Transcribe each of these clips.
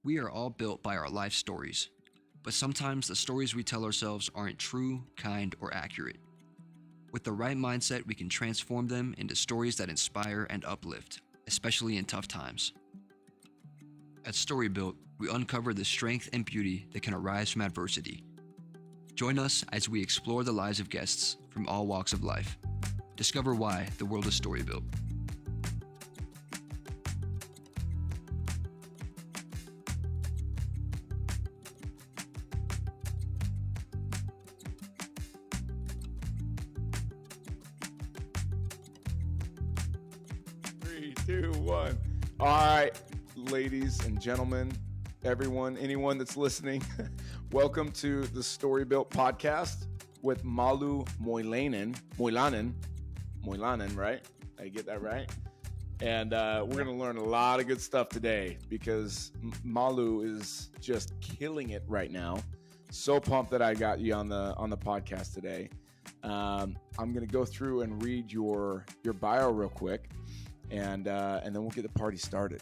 We are all built by our life stories, but sometimes the stories we tell ourselves aren't true, kind, or accurate. With the right mindset, we can transform them into stories that inspire and uplift, especially in tough times. At STORYBIT, we uncover the strength and beauty that can arise from adversity. Join us as we explore the lives of guests from all walks of life. Discover why the world is STORYBIT. Three, two, one. All right, ladies and gentlemen, everyone, anyone that's listening, welcome to the STORYBIT podcast with Mallu Moilanen, right? I get that right? And we're going to learn a lot of good stuff today because Mallu is just killing it right now. So pumped that I got you on the podcast today. I'm going to go through and read your bio real quick, and then we'll get the party started.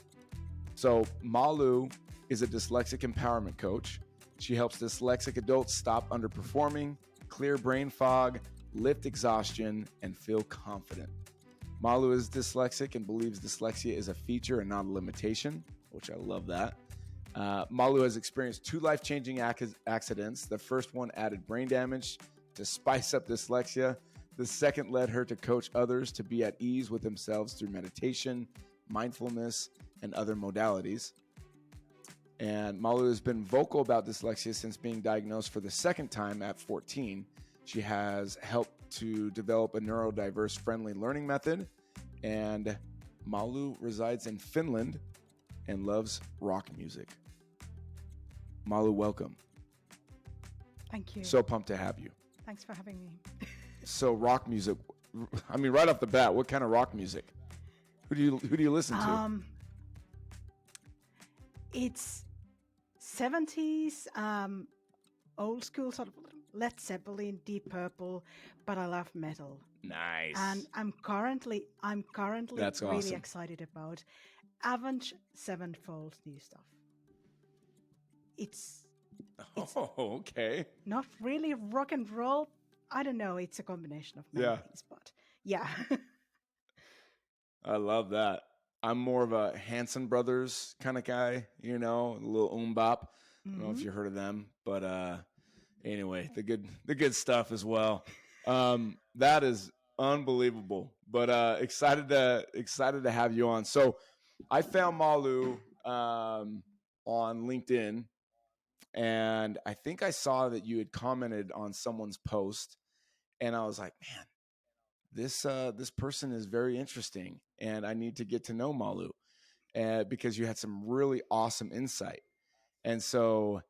So Mallu is a dyslexic empowerment coach. She helps dyslexic adults stop underperforming, clear brain fog, lift exhaustion, and feel confident. Mallu is dyslexic and believes dyslexia is a feature and not a limitation, which I love that. Mallu has experienced 2 life-changing accidents. The first one added brain damage to spice up dyslexia. The second led her to coach others to be at ease with themselves through meditation, mindfulness, and other modalities. And Mallu has been vocal about dyslexia since being diagnosed for the second time at 14. She has helped to develop a neurodiverse friendly learning method. And Mallu resides in Finland and loves rock music. Mallu, welcome. Thank you. So pumped to have you. Thanks for having me. So rock music, I mean, right off the bat, what kind of rock music? Who do you listen to? It's 70s, old school sort of Led Zeppelin, Deep Purple, but I love metal. Nice. And I'm currently That's really awesome. excited about Avenged Sevenfold's new stuff. It's Okay. not really rock and roll. I don't know. It's a combination of many things, but yeah. I love that. I'm more of a Hanson Brothers kind of guy, a little bop. I don't know if you heard of them, but anyway, the good stuff as well. That is unbelievable, but excited to have you on. So I found Mallu on LinkedIn, and I think I saw that you had commented on someone's post, and I was like, man, this person is very interesting, and I need to get to know Mallu, because you had some really awesome insight. And so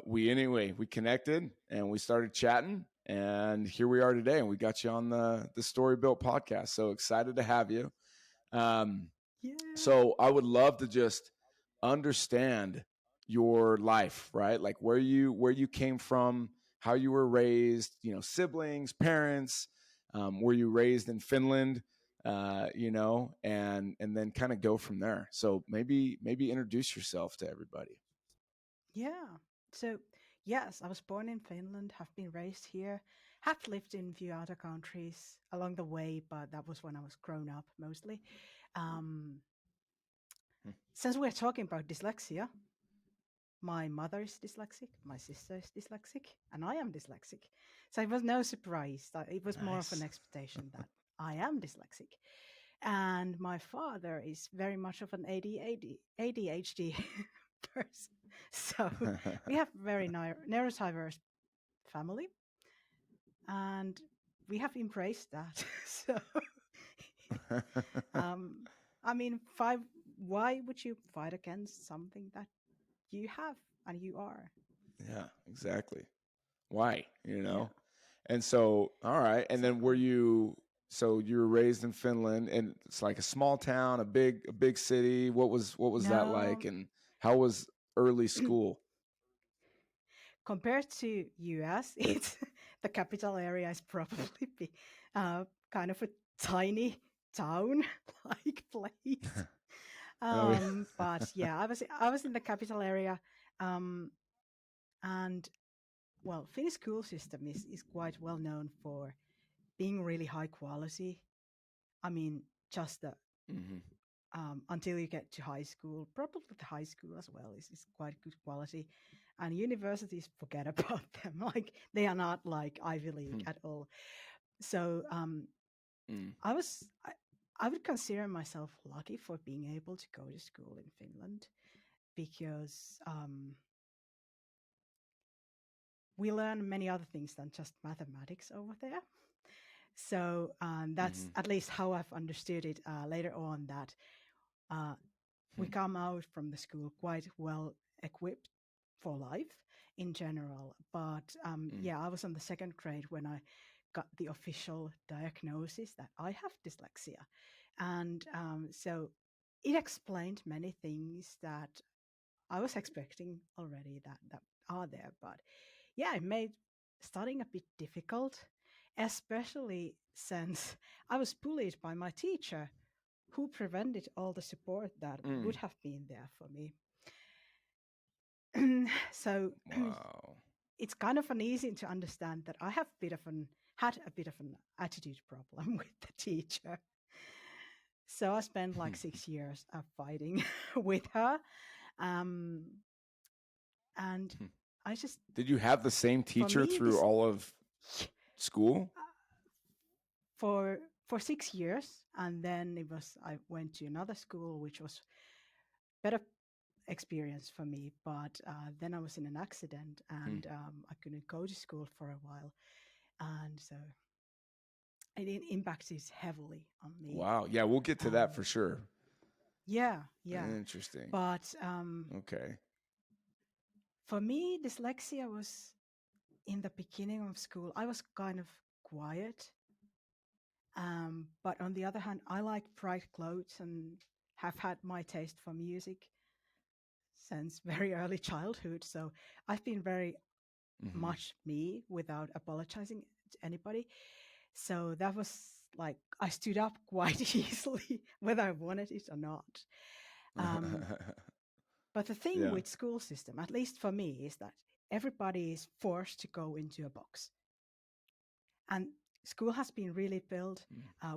we connected and we started chatting, and here we are today, and we got you on the STORYBIT podcast. So excited to have you. So I would love to just understand your life, right? Like where you came from, how you were raised, siblings, parents. Were you raised in Finland? And then kind of go from there. So maybe introduce yourself to everybody. Yeah. So, yes, I was born in Finland, have been raised here, have lived in a few other countries along the way, but that was when I was grown up mostly. Since we're talking about dyslexia, my mother is dyslexic, my sister is dyslexic, and I am dyslexic. So it was no surprise. It was more of an expectation that I am dyslexic. And my father is very much of an ADHD person. So we have very neurodiverse family, and we have embraced that. So, I mean, why would you fight against something that you have and you are? Yeah, exactly. Why? Yeah. And so, all right. And then so you were raised in Finland, and it's like a small town, a big city. What was that like, and how was early school? Compared to US, it's the capital area is probably kind of a tiny town like place. Oh yeah. But yeah, I was in the capital area, um, and well, Finnish school system is quite well known for being really high quality. I mean, just the hmm until you get to high school, probably the high school as well is quite good quality, and universities forget about them. Like they are not like Ivy League at all. So Mm. I was I would consider myself lucky for being able to go to school in Finland because we learn many other things than just mathematics over there. So that's hmm at least how I've understood it later on, that uh, we come out from the school quite well equipped for life in general. But Mm. yeah, I was on the second grade when I got the official diagnosis that I have dyslexia. And so it explained many things that I was expecting already that are there. But yeah, it made studying a bit difficult, especially since I was bullied by my teacher who prevented all the support that would Mm. have been there for me. So Wow. it's kind of uneasy to understand that I have had a bit of an attitude problem with the teacher. So I spent like 6 years fighting with her, um, and I just, Did you have the same for teacher me, through this all of school? for for 6 years, and then I went to another school, which was better experience for me. But then I was in an accident, Hmm. and I couldn't go to school for a while, and so it impacted heavily on me. Wow. Yeah, we'll get to that Um, for sure. yeah, yeah. Interesting. But Okay. for me, dyslexia was in the beginning of school. I was kind of quiet. But on the other hand, I like bright clothes and have had my taste for music since very early childhood. So I've been very hmm much me without apologizing to anybody. So that was like I stood up quite easily, whether I wanted it or not. Um, but the thing yeah. with school system, at least for me, is that everybody is forced to go into a box. And school has been really built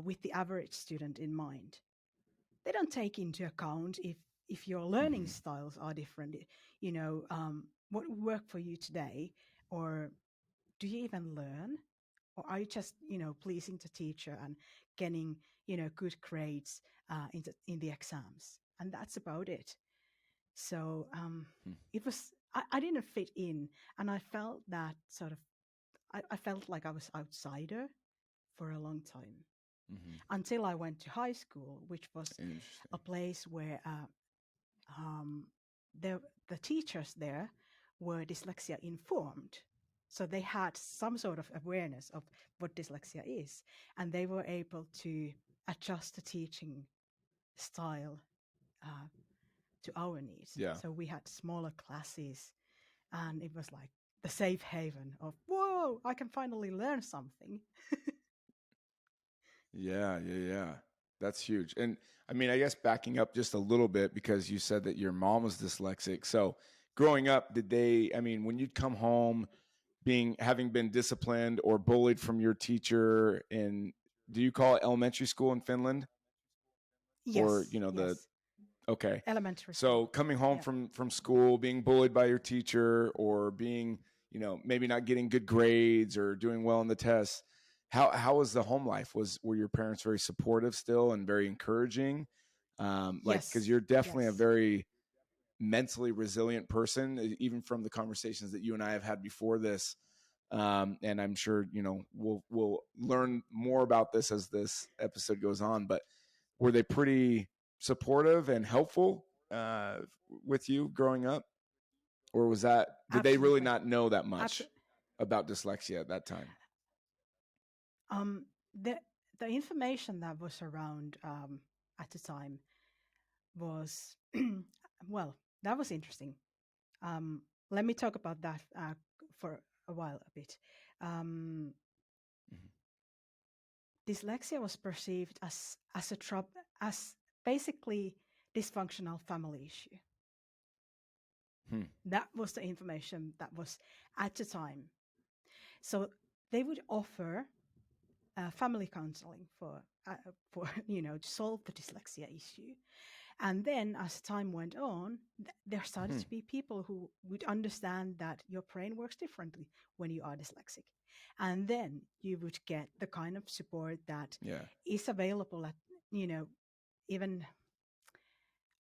with the average student in mind. They don't take into account if your learning Mm-hmm. styles are different. What would work for you today, or do you even learn, or are you just pleasing the teacher and getting good grades in the exams, and that's about it. So it was I didn't fit in, and I felt that sort of I felt like I was outsider for a long time Mm-hmm. until I went to high school, which was a Interesting. place where um, the teachers there were dyslexia informed. So they had some sort of awareness of what dyslexia is, and they were able to adjust the teaching style uh, to our needs. Yeah. So we had smaller classes, and it was like the safe haven of, whoa, I can finally learn something. Yeah. Yeah. Yeah. That's huge. And I mean, I guess backing up just a little bit because you said that your mom was dyslexic. So growing up, I mean, when you'd come home having been disciplined or bullied from your teacher in, do you call it elementary school in Finland? Or, Yes, the yes. Okay. Elementary school. So coming home Yeah. from school, being bullied by your teacher or being, maybe not getting good grades or doing well on the tests, how was the home life? Were your parents very supportive still and very encouraging? Because Yes, you're definitely a yes. very mentally resilient person, even from the conversations that you and I have had before this. And I'm sure, we'll learn more about this as this episode goes on, but were they pretty supportive and helpful with you growing up, or did they really Absolutely. not know that much Absolutely. about dyslexia at that time? Um, the the information that was around at the time was well, that was interesting. Let me talk about that for a while a bit. Um, Mhm. Dyslexia was perceived as a trouble, as basically dysfunctional family issue. Hmm. That was the information that was at the time. So they would offer family counseling for to solve the dyslexia issue. And then as time went on, there started to be people who would understand that your brain works differently when you are dyslexic. And then you would get the kind of support that is available at, even,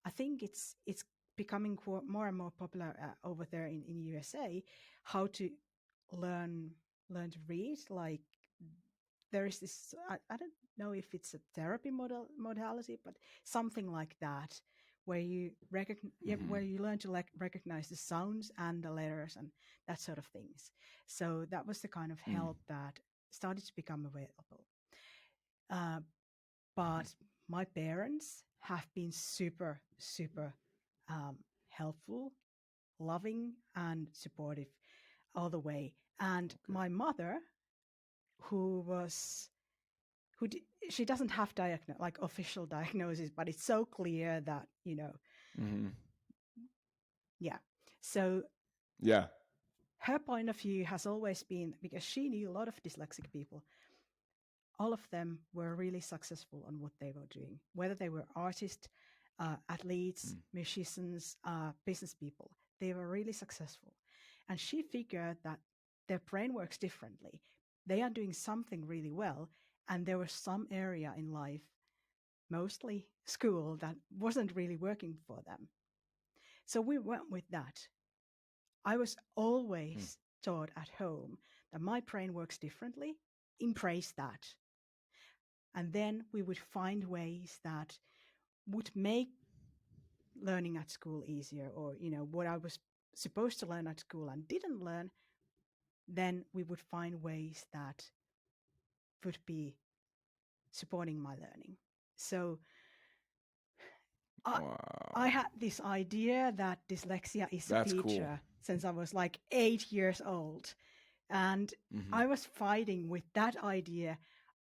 I think it's becoming more and more popular over there in USA, how to learn to read. Like, there is this, I don't know if it's a therapy modality, but something like that, where you where you learn to recognize the sounds and the letters and that sort of things. So that was the kind of help that started to become available. But my parents have been super, super helpful, loving, and supportive all the way. And my mother, she doesn't have official diagnosis, but it's so clear that yeah. So her point of view has always been, because she knew a lot of dyslexic people, all of them were really successful on what they were doing, whether they were artists, athletes, musicians, business people. They were really successful. And she figured that their brain works differently. They are doing something really well, and there was some area in life, mostly school, that wasn't really working for them. So we went with that. I was always taught at home that my brain works differently. Embrace that. And then we would find ways that would make learning at school easier, or, what I was supposed to learn at school and didn't learn, then we would find ways that would be supporting my learning. So I had this idea that dyslexia is a feature since I was like 8 years old. And I was fighting with that idea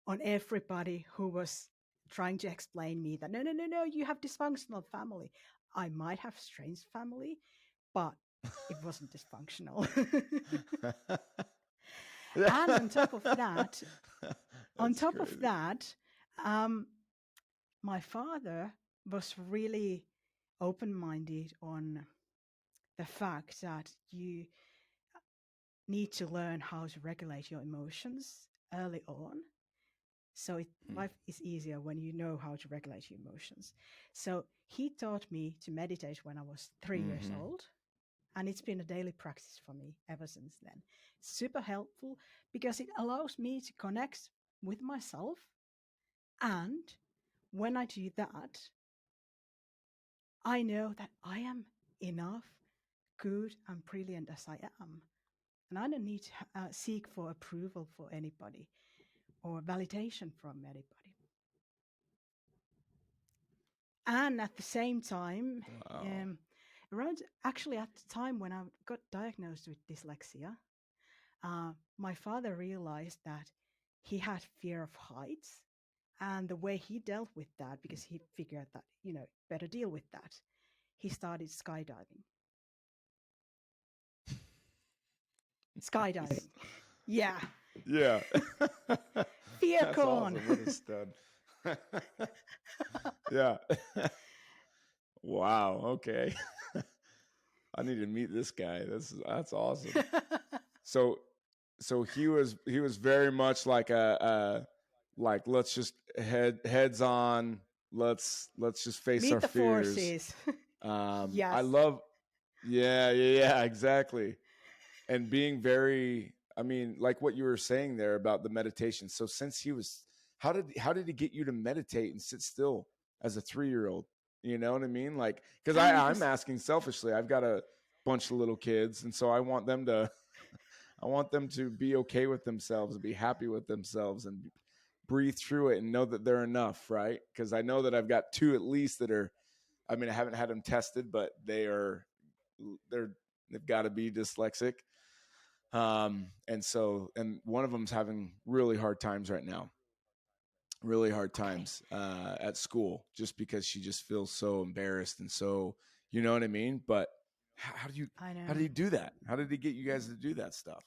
on everybody who was trying to explain me that, no, you have dysfunctional family. I might have strange family, but it wasn't dysfunctional. And on top of that, my father was really open-minded on the fact that you need to learn how to regulate your emotions early on. So life is easier when you know how to regulate your emotions. So he taught me to meditate when I was 3 years old. And it's been a daily practice for me ever since then. Super helpful because it allows me to connect with myself. And when I do that, I know that I am enough, good, and brilliant as I am. And I don't need to seek for approval for anybody or validation from anybody. And at the same time, actually at the time when I got diagnosed with dyslexia, my father realized that he had fear of heights, and the way he dealt with that, because he figured that, better deal with that, he started skydiving. Skydiving. Yeah. Yeah. Fear That's corn. awesome. What a stud. Yeah. Wow. Okay. I need to meet this guy. That's awesome. So he was very much like like, let's just heads on. Let's just face Meet our the fears. forces. Yes. Yes. I love. Yeah, exactly. And being very, I mean, like what you were saying there about the meditation. So since he was, how did he get you to meditate and sit still as a 3-year-old? You know what I mean? Like, because I'm asking selfishly. I've got a bunch of little kids, and so I want them to be okay with themselves and be happy with themselves and breathe through it and know that they're enough, right? Because I know that I've got 2 at least that are, I mean, I haven't had them tested, but they've got to be dyslexic. And one of them's having really hard times right now. really hard Okay. times at school, just because she just feels so embarrassed and so, you know what I mean? But how do you I how do know. you do that? How did he get you guys to do that stuff?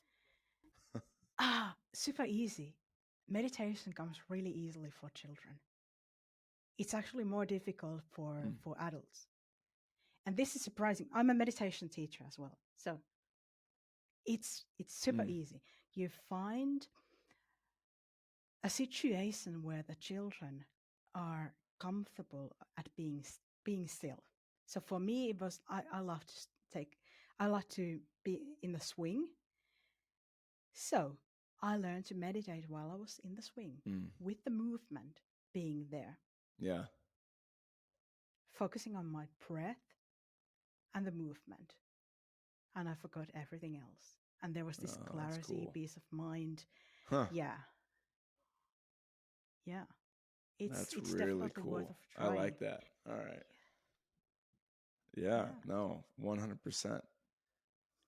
Super easy. Meditation comes really easily for children. It's actually more difficult Mm, for adults. And this is surprising. I'm a meditation teacher as well. So it's super mm, easy. You find a situation where the children are comfortable at being still. So for me, it was I love to take I love to be in the swing. So I learned to meditate while I was in the swing, mm. with the movement being there, Yeah. focusing on my breath and the movement, and I forgot everything else. And there was this Oh, that's clarity, cool. peace of mind. Huh. Yeah, yeah. That's It's really definitely worth cool. of I trying. like that. All right. Yeah, Yeah. no, 100%.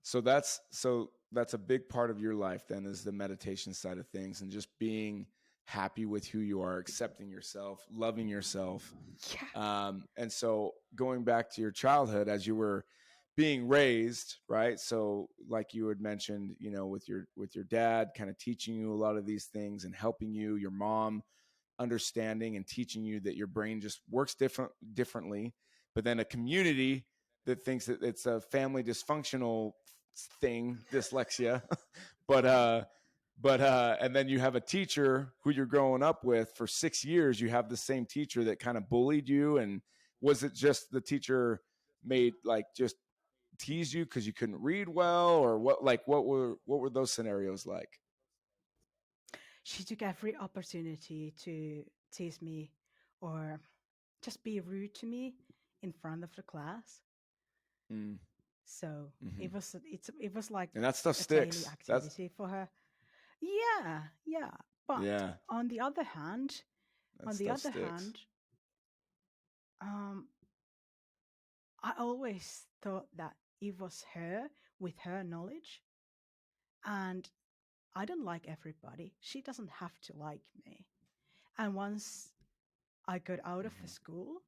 So that's a big part of your life then, is the meditation side of things, and just being happy with who you are, accepting yourself, loving yourself. Yeah. And so going back to your childhood as you were being raised, right? So like you had mentioned, with your dad kind of teaching you a lot of these things and helping you, your mom understanding and teaching you that your brain just works differently, but then a community that thinks that it's a family dysfunctional thing, dyslexia. But and then you have a teacher who you're growing up with for 6 years. You have the same teacher that kind of bullied you. And was it just the teacher made, like, just tease you because you couldn't read well, or what? Like, what were those scenarios like? She took every opportunity to tease me or just be rude to me in front of the class. Mm, So hmm it was like and that stuff a daily sticks. That's activity for her. Yeah, yeah. But Yeah, on the other hand, that on the stuff other sticks. hand, um, I always thought that it was her with her knowledge, and I don't like everybody. She doesn't have to like me. And once I got out of the Mhm. school,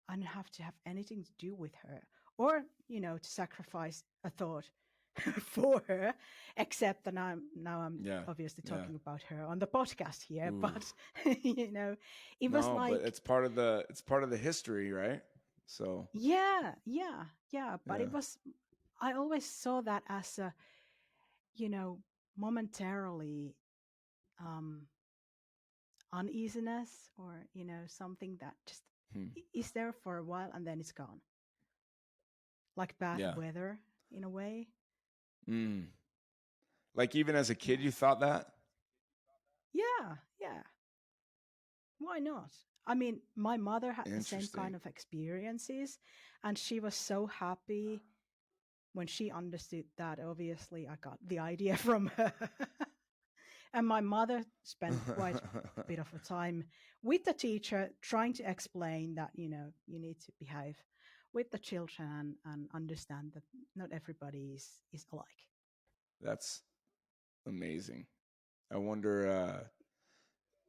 I don't have to have anything to do with her, or to sacrifice a thought for her. Except that now I'm Yeah, obviously yeah. talking about her on the podcast here, Ooh. but you know, it was No, but like, it's part of the history, right? So, yeah, yeah, yeah. But yeah. I always saw that as a, you know, momentarily um, uneasiness, or something that just Hmm. is there for a while and then it's gone, like bad Yeah. weather in a way. Mm. Like, even as a kid, Yeah, you thought that? yeah, yeah. Why not? I mean, my mother had the same kind Interesting. of experiences, and she was so happy when she understood that. Obviously, I got the idea from her. And my mother spent quite a bit of a time with the teacher trying to explain that, you need to behave with the children and understand that not everybody is alike. That's amazing. I wonder.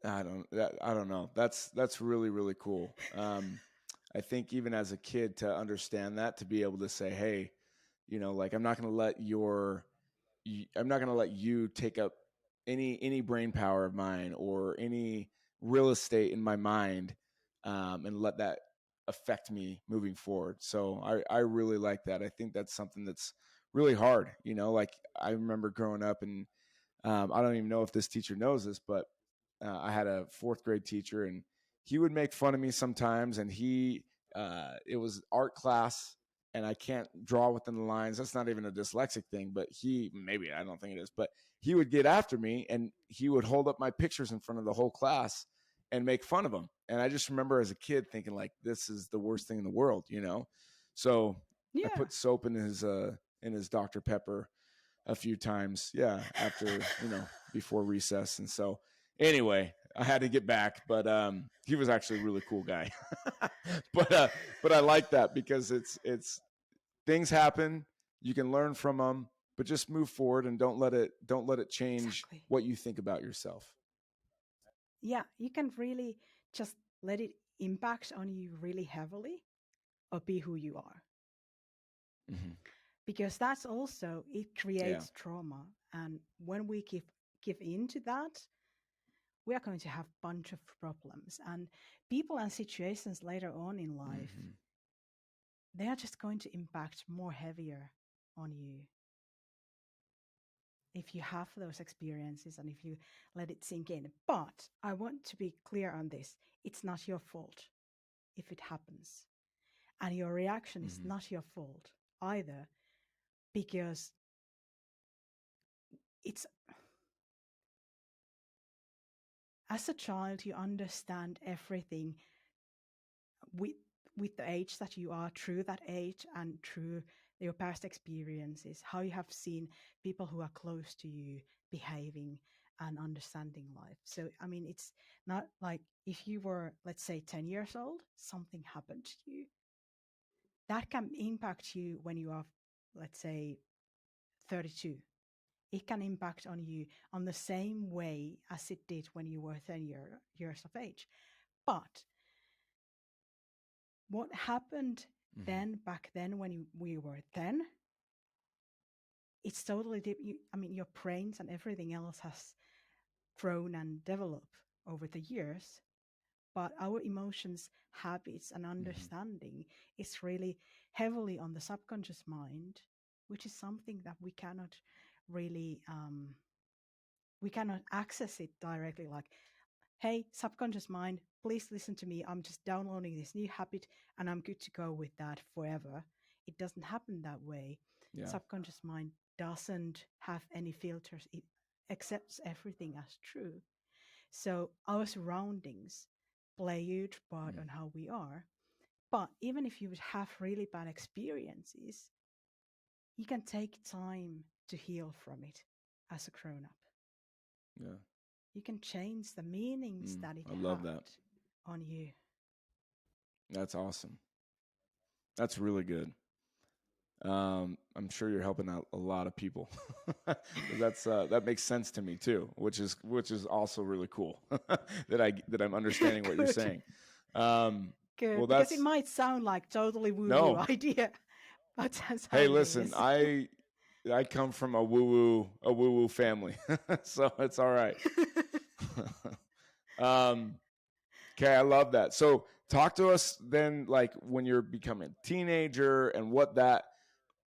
I don't know. That's really really cool. I think even as a kid, to understand that, to be able to say, hey, like, I'm not going to let you take up any brain power of mine or any real estate in my mind, and let that affect me moving forward. So I really like that. I think that's something that's really hard. Like, I remember growing up, and I don't even know if this teacher knows this, but I had a fourth grade teacher, and he would make fun of me sometimes. And it was art class, and I can't draw within the lines. That's not even a dyslexic thing, but maybe, I don't think it is, but he would get after me, and he would hold up my pictures in front of the whole class and make fun of them. And I just remember as a kid thinking, like, this is the worst thing in the world. So I Yeah. put soap in his Dr. Pepper a few times, yeah, after, before recess. And so, anyway, I had to get back, but he was actually a really cool guy. But I like that, because it's things happen, you can learn from them, but just move forward, and don't let it change Exactly. what you think about yourself. you can really just let it impact on you really heavily or be who you are. Hmm. Because that's also, it Yeah. creates trauma. And when we give into that, we are going to have a bunch of problems. And people and situations later on in life, Hmm. they are just going to impact more heavier on you if you have those experiences and if you let it sink in. But I want to be clear on this. It's not your fault if it happens. And your reaction is Hmm. not your fault either, because it's, as a child, you understand everything with with the age that you are, through that age and through your past experiences, how you have seen people who are close to you behaving and understanding life. So I mean, it's not like if you were, let's say, 10 years old, something happened to you that can impact you when you are, let's say, 32. It can impact on you on the same way as it did when you were 10 years of age. But what happened Hmm. then, back then, when we were 10, it's totally different. I mean, your brains and everything else has grown and developed over the years, but our emotions, habits, and Hmm. understanding is really heavily on the subconscious mind, which is something that really we cannot access it directly. Like, hey, subconscious mind, please listen to me. I'm just downloading this new habit and I'm good to go with that forever. It doesn't happen that way. Yeah. Subconscious mind doesn't have any filters, it accepts everything as true. So our surroundings play a huge part Mm. on how we are. But even if you would have really bad experiences, you can take time to heal from it as a grown up. Yeah. You can change the meanings Mm. that it I love had that. on you. That's awesome. That's really good. I'm sure you're helping out a lot of people. That's that makes sense to me too, which is also really cool that I'm understanding what you're Good, saying. Um, well, good. Because it that's might sound like totally woo woo no. idea, but that's how Hey, it listen, is. I come from a woo woo family, so it's all right. um, okay, I love that. So talk to us then, like when you're becoming a teenager and what that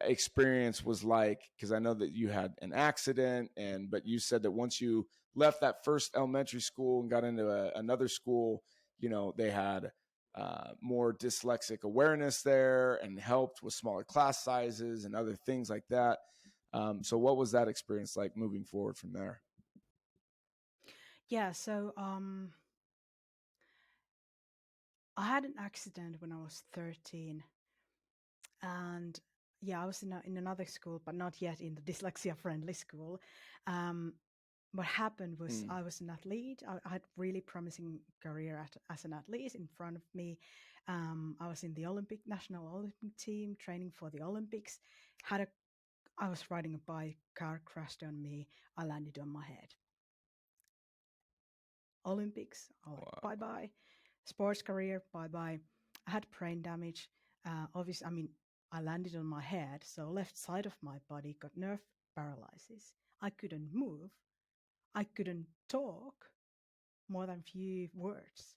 experience was like, because I know that you had an accident, but you said that once you left that first elementary school and got into another school, they had more dyslexic awareness there and helped with smaller class sizes and other things like that. So what was that experience like moving forward from there? Yeah, so I had an accident when I was 13, and yeah, I was in another school, but not yet in the dyslexia friendly school. Um, what happened was Mm. I was an athlete. I had really promising career as an athlete in front of me. I was in the national Olympic team, training for the Olympics. I was riding a bike, car crashed on me. I landed on my head. Olympics, I like bye Wow. bye. Sports career, bye bye. I had brain damage. Obviously, I mean, I landed on my head, so left side of my body got nerve paralysis. I couldn't move. I couldn't talk more than few words.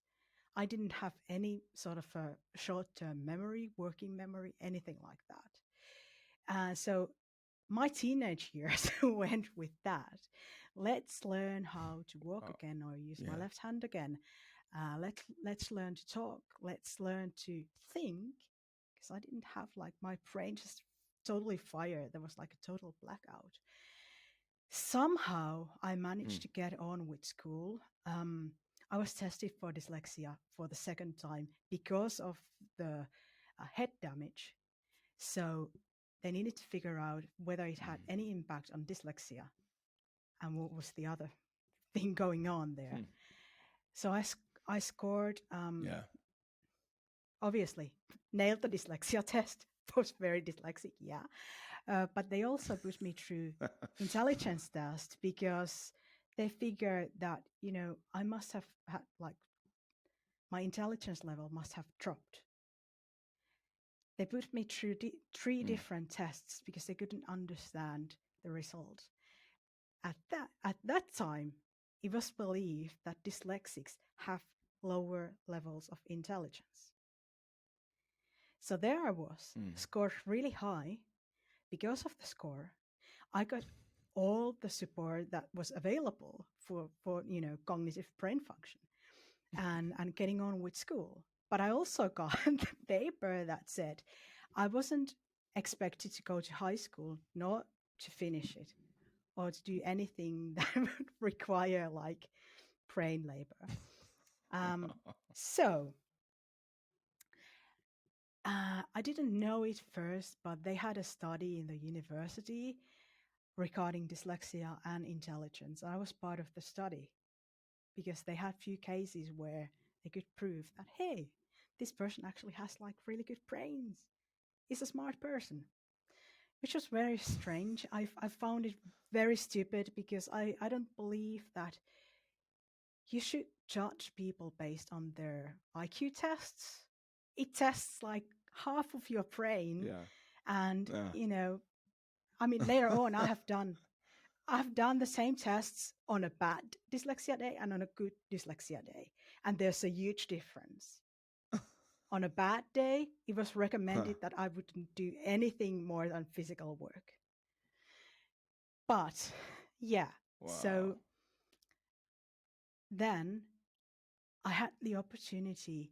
I didn't have any sort of a short-term memory, working memory, anything like that. So my teenage years went with that. Let's learn how to walk Wow. again or use my Yeah. left hand again. Let's learn to talk. Let's learn to think, because I didn't have, like, my brain just totally fired. There was like a total blackout. Somehow I Mm. managed to get on with school. I was tested for dyslexia for the second time because of the head damage. So they needed to figure out whether it had Mm. any impact on dyslexia and what was the other thing going on there. Mm. So I scored, Yeah. obviously, nailed the dyslexia test. Was very dyslexic, yeah. But they also put me through intelligence test because they figured that, I must have had like my intelligence level must have dropped. They put me through three Mm. different tests because they couldn't understand the results. At that time, it was believed that dyslexics have lower levels of intelligence. So there I was, scored really high. Because of the score, I got all the support that was available for cognitive brain function and getting on with school. But I also got the paper that said I wasn't expected to go to high school, nor to finish it, or to do anything that would require like brain labor. So I didn't know it first, but they had a study in the university regarding dyslexia and intelligence. I was part of the study because they had few cases where they could prove that, hey, this person actually has like really good brains. He's a smart person, which was very strange. I found it very stupid because I don't believe that you should judge people based on their IQ tests. It tests like half of your brain. Yeah. And, Yeah. I mean, later on, I've done the same tests on a bad dyslexia day and on a good dyslexia day. And there's a huge difference. On a bad day, it was recommended that I wouldn't do anything more than physical work. But yeah, Wow. so then I had the opportunity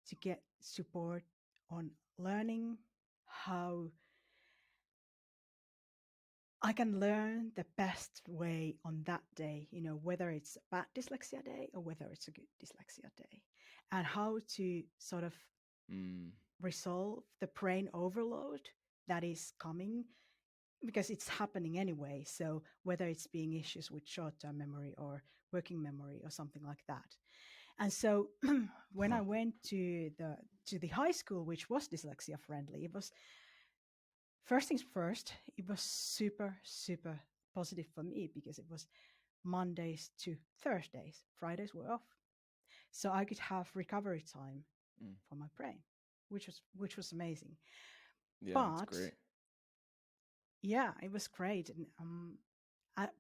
to get support on learning how I can learn the best way on that day, whether it's a bad dyslexia day or whether it's a good dyslexia day, and how to sort of resolve the brain overload that is coming because it's happening anyway. So whether it's being issues with short-term memory or working memory or something like that. And so when I went to the high school, which was dyslexia friendly, it was first things first, it was super, super positive for me because it was Mondays to Thursdays. Fridays were off. So I could have recovery time for my brain, which was amazing. Yeah, But that's great. yeah, it was great. And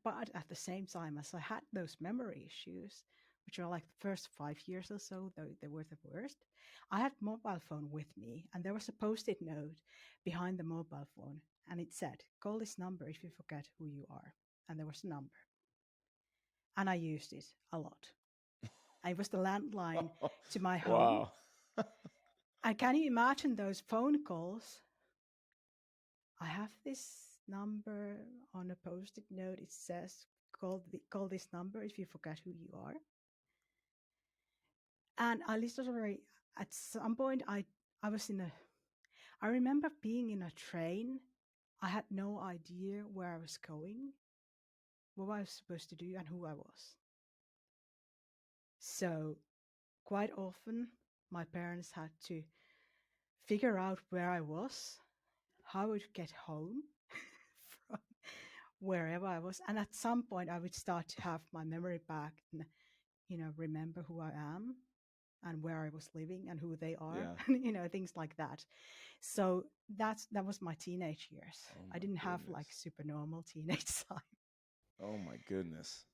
but at the same time, as I had those memory issues, which are like the first 5 years or so, they were the worst. I had mobile phone with me, and there was a post-it note behind the mobile phone, and it said, "Call this number if you forget who you are." And there was a number, and I used it a lot. It was the landline to my home. Wow. And can you imagine those phone calls? I have this number on a post-it note. It says, call this number if you forget who you are. And I literally, at some point, I remember being in a train. I had no idea where I was going, what I was supposed to do, and who I was. So quite often, my parents had to figure out where I was, how I would get home from wherever I was. And at some point, I would start to have my memory back and, remember who I am and where I was living and who they are, things like that. So that was my teenage years. I didn't have like super normal teenage time. Oh my goodness.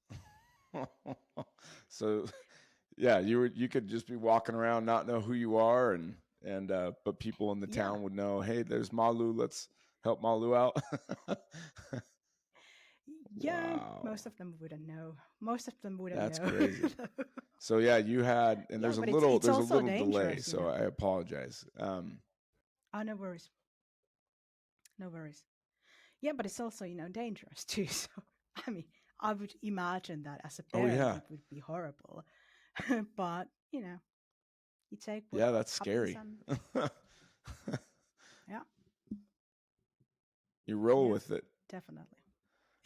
So yeah, you could just be walking around, not know who you are, and but people in the town would know, hey, there's Mallu, let's help Mallu out. Yeah, Wow. most of them wouldn't know. Most of them wouldn't That's know. crazy. So yeah, you had, and Yeah, there's a but little it's also delay, dangerous, so I apologize. Oh, no worries. No worries. Yeah, but it's also, dangerous too. So, I mean, I would imagine that as a Oh parent, yeah, it would be horrible. But, you take what yeah, that's happens scary. and yeah, You roll yeah, with it. definitely.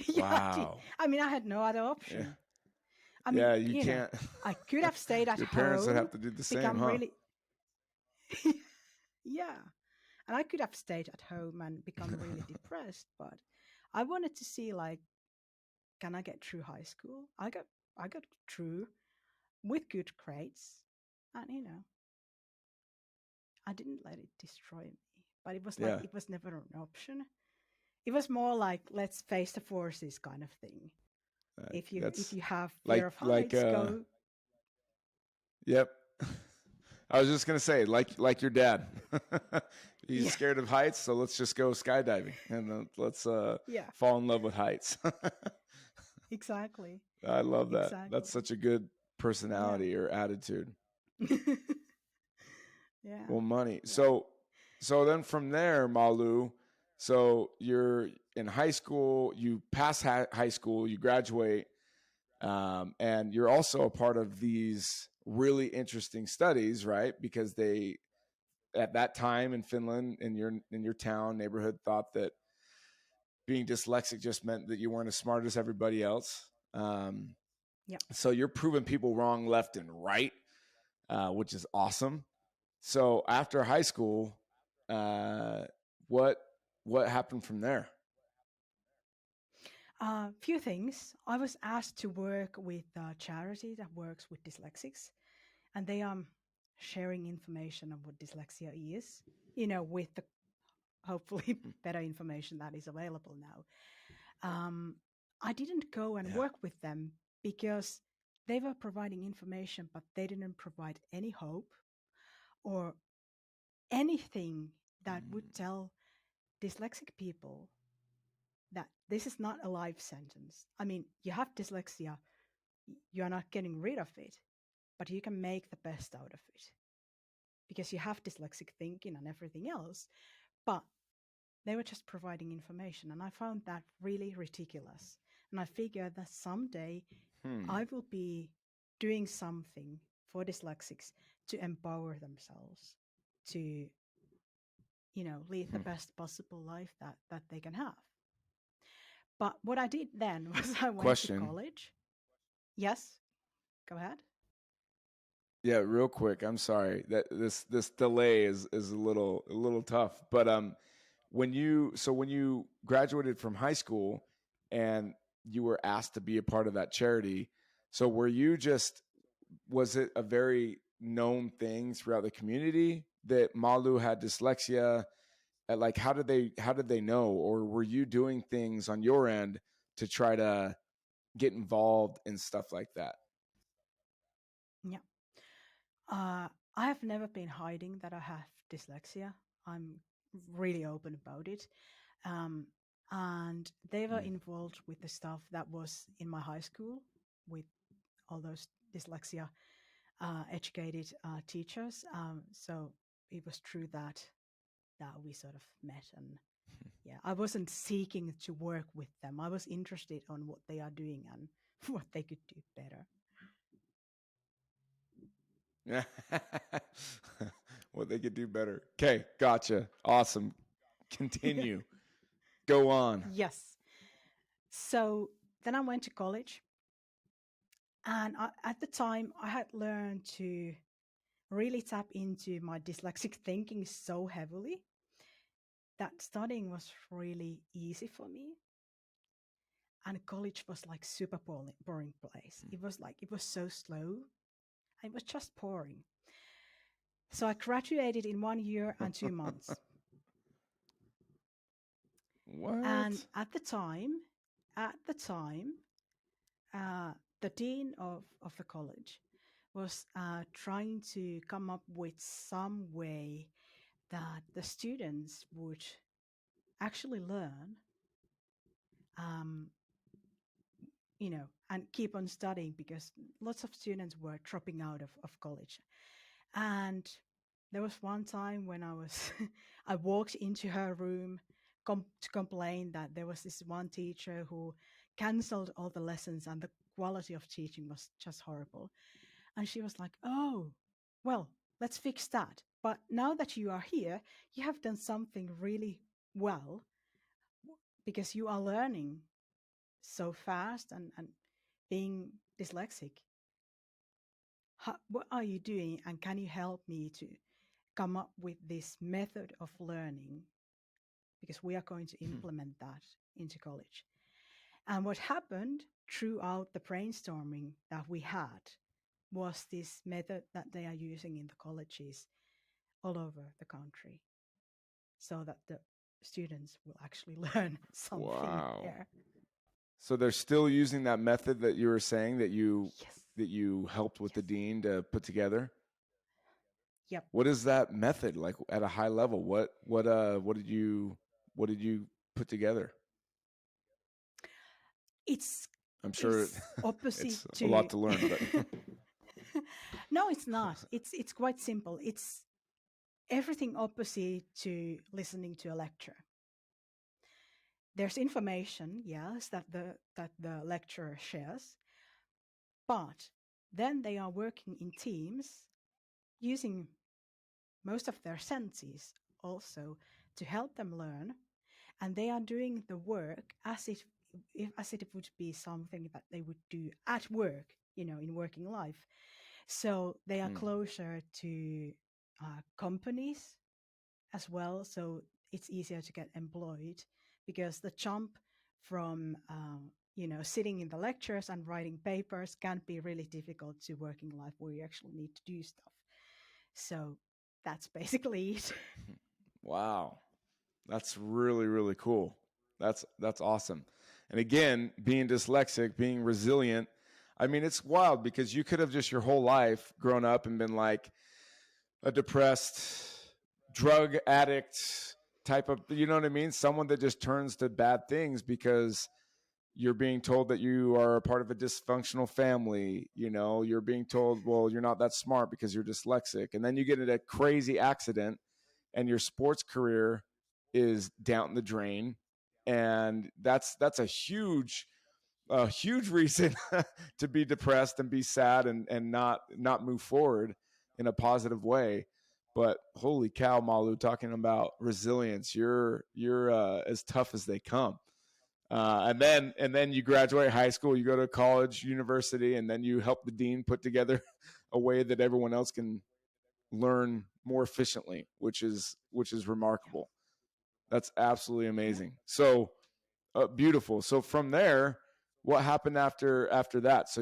Yeah, Wow. I mean, I had no other Yeah. option. I mean, Yeah, you can't. I could have stayed at Your parents would home, have to do the same, become huh? really, yeah. And I could have stayed at home and become really depressed, but I wanted to see like can I get through high school? I got through with good grades, and I didn't let it destroy me. But it was like Yeah. it was never an option. It was more like let's face the forces kind of thing. If That's you have fear like of heights, go. yep. I was just gonna say, like your dad. He's Yeah, scared of heights, so let's just go skydiving and let's yeah, fall in love with heights. exactly, I love that. That's exactly. such a good Yeah, personality or attitude. yeah, Well, money. yeah. So then from there, Malu. So you're in high school. You pass high school. You graduate, and you're also a part of these really interesting studies, right? Because they at that time in Finland, in your town neighborhood, thought that being dyslexic just meant that you weren't as smart as everybody else. Yeah. So you're proving people wrong left and right, which is awesome. So after high school, uh, what what happened from there? Few things. I was asked to work with a charity that works with dyslexics, and they are sharing information on what dyslexia is. With the hopefully better information that is available now. Um, I didn't go and Yeah. work with them because they were providing information, but they didn't provide any hope or anything that would tell dyslexic people that this is not a life sentence. I mean, you have dyslexia, you're not getting rid of it, but you can make the best out of it because you have dyslexic thinking and everything else. But they were just providing information, and I found that really ridiculous. And I figured that someday Hmm. I will be doing something for dyslexics to empower themselves to, lead the Hmm. best possible life that they can have. But what I did then was I went to Question. college. Yes, go ahead. Yeah, real quick. I'm sorry that this delay is a little tough. But when you graduated from high school and you were asked to be a part of that charity, so were you just was it a very known thing throughout the community that Malu had dyslexia? Like how did they know, or were you doing things on your end to try to get involved in stuff like that? Yeah. Uh, I have never been hiding that I have dyslexia. I'm really open about it. Um, and they were Hmm. involved with the stuff that was in my high school with all those dyslexia educated teachers. So it was through that we sort of met. And yeah, I wasn't seeking to work with them. I was interested on what they are doing and what they could do better. What they could do better. Okay, gotcha. Awesome. Continue. Go on. Yes. So then I went to college, and at the time, I had learned to really tap into my dyslexic thinking so heavily that studying was really easy for me. And college was like super boring place. It was so slow. It was just boring. So I graduated in 1 year and 2 months. And What? at the time, uh, the dean of the college was trying to come up with some way that the students would actually learn, um, and keep on studying because lots of students were dropping out of college. And there was one time when I walked into her room to complain that there was this one teacher who canceled all the lessons and the quality of teaching was just horrible. And she was like, "Oh, well, let's fix that. But now that you are here, you have done something really well because you are learning so fast and being dyslexic. What are you doing? And can you help me to come up with this method of learning? Because we are going to Hmm. implement that into college." And what happened throughout the brainstorming that we had was this method that they are using in the colleges all over the country so that the students will actually learn something Wow. there. So they're still using that method that you were saying Yes. that you helped with the Yes. dean to put together. Yep. What is that method like at a high level? What did you put together? It's I'm sure it's opposite it's a to lot to learn, but No, it's not. It's quite simple. It's everything opposite to listening to a lecture. There's information, yes, that the lecturer shares, but then they are working in teams using most of their senses also to help them learn, and they are doing the work as it would be something that they would do at work, in working life. So they are Hmm. closer to companies as well, so it's easier to get employed, because the jump from sitting in the lectures and writing papers can be really difficult to working life where you actually need to do stuff. So that's basically it. Wow. That's really, really cool. That's awesome. And again, being dyslexic, being resilient, I mean, it's wild because you could have just your whole life grown up and been like a depressed drug addict type of, you know what I mean? Someone that just turns to bad things because you're being told that you are a part of a dysfunctional family. You're being told, well, you're not that smart because you're dyslexic. And then you get in a crazy accident and your sports career is down the drain. And that's a huge reason to be depressed and be sad and not move forward in a positive way. But holy cow, Mallu, talking about resilience, you're as tough as they come. And then you graduate high school, you go to college, university, and then you help the dean put together a way that everyone else can learn more efficiently, which is remarkable. That's absolutely Yeah. amazing. So beautiful. So from there, what happened after that? So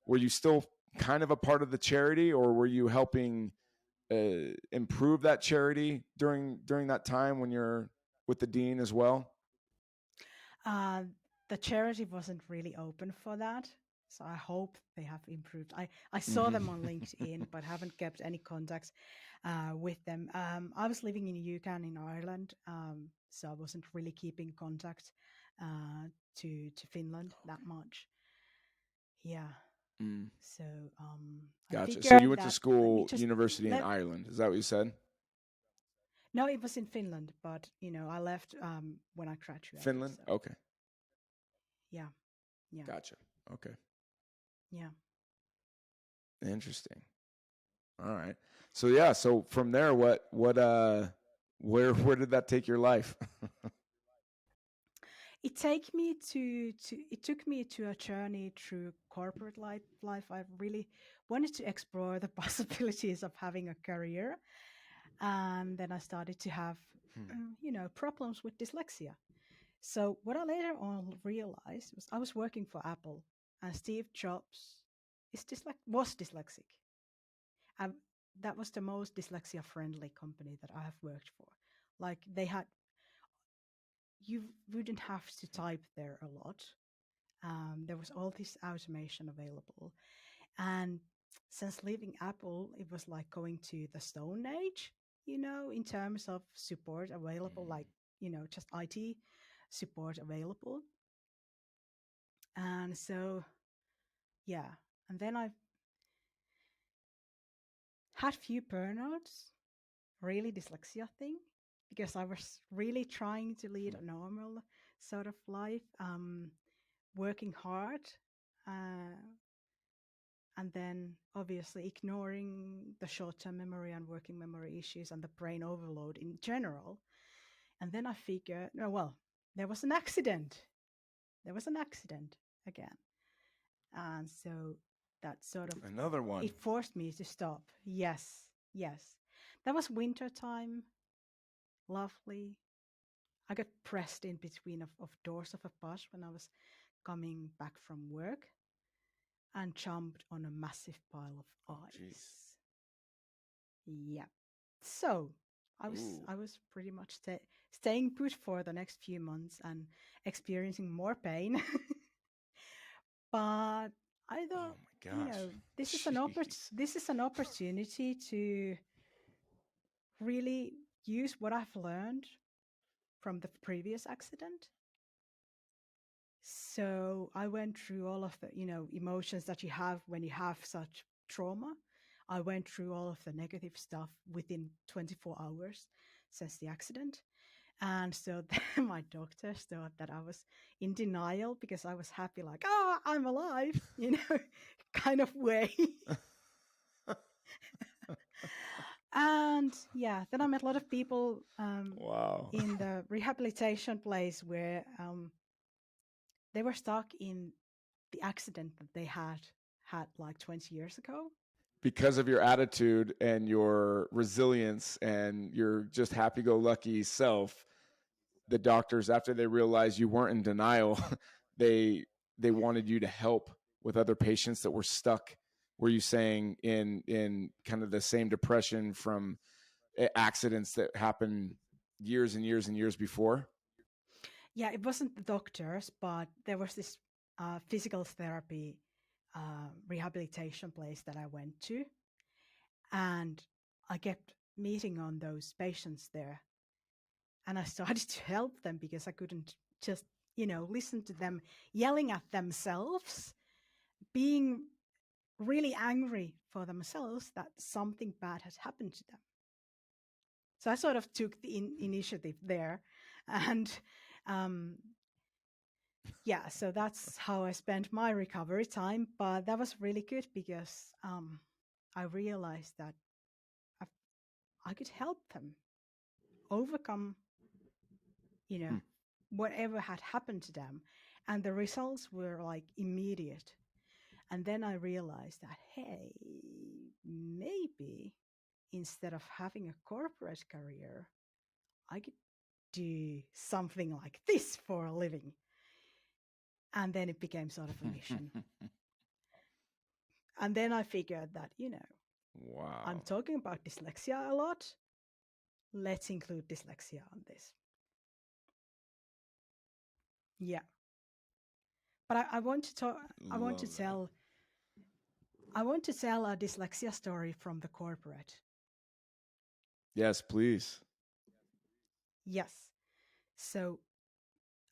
were you still kind of a part of the charity, or were you helping improve that charity during that time when you're with the dean as well? uh, the charity wasn't really open for that, so I hope they have improved. I saw them on Mm-hmm. LinkedIn but haven't kept any contacts with them. I was living in UK in Ireland, so I wasn't really keeping contact to Finland that much. Yeah. Mm, So I gotcha. So you figured went to that school, university in let Ireland. Is that what you said? no, it was in Finland, but I left when I graduated. Finland? So Okay. yeah, yeah, Gotcha. Okay. yeah. Interesting. All right. So yeah, so from there where did that take your life? It took me to a journey through corporate life. I really wanted to explore the possibilities of having a career, and then I started to have Hmm. problems with dyslexia. So what I later on realized was I was working for Apple, and Steve Jobs was dyslexic. And that was the most dyslexia friendly company that I have worked for. Like, you wouldn't have to type there a lot. There was all this automation available. And since leaving Apple, it was like going to the Stone Age, in terms of support available, like, just IT support available. And so, yeah. And then I had few burnouts, really dyslexia thing, because I was really trying to lead a normal sort of life, working hard, uh, and then obviously ignoring the short-term memory and working memory issues and the brain overload in general. And then I figured, oh, well, there was an accident. There was an accident again. And so that sort of, Another one. it forced me to stop. Yes, yes. That was winter time, lovely. I got pressed in between of doors of a bus when I was coming back from work and jumped on a massive pile of Jeez. ice. Yeah. So Ooh. I was pretty much staying put for the next few months and experiencing more pain. But I Oh thought, my you gosh. know, Jeez. this is an opportunity to really use what I've learned from the previous accident. So I went through all of the, emotions that you have when you have such trauma. I went through all of the negative stuff within 24 hours since the accident. And so then my doctors thought that I was in denial because I was happy, like, oh, I'm alive, kind of way. And yeah, then I met a lot of people Wow. in the rehabilitation place where they were stuck in the accident that they had like 20 years ago. Because of your attitude and your resilience and your just happy-go-lucky self, the doctors, after they realized you weren't in denial, they wanted you to help with other patients that were stuck. Were you saying in kind of the same depression from accidents that happened years and years and years before? Yeah, it wasn't the doctors, but there was this physical therapy rehabilitation place that I went to. And I kept meeting on those patients there. And I started to help them because I couldn't just, listen to them yelling at themselves, being really angry for themselves that something bad had happened to them. So I sort of took the initiative there. And yeah, so that's how I spent my recovery time. But that was really good because I realized that I could help them overcome, Hmm. whatever had happened to them. And the results were like immediate. And then I realized that, hey, maybe instead of having a corporate career, I could do something like this for a living. And then it became sort of a mission. And then I figured that, I'm Wow. talking about dyslexia a lot. Let's include dyslexia on this. Yeah. But I want to talk. I want to Love that. tell. I want to tell a dyslexia story from the corporate. Yes, please. Yes. So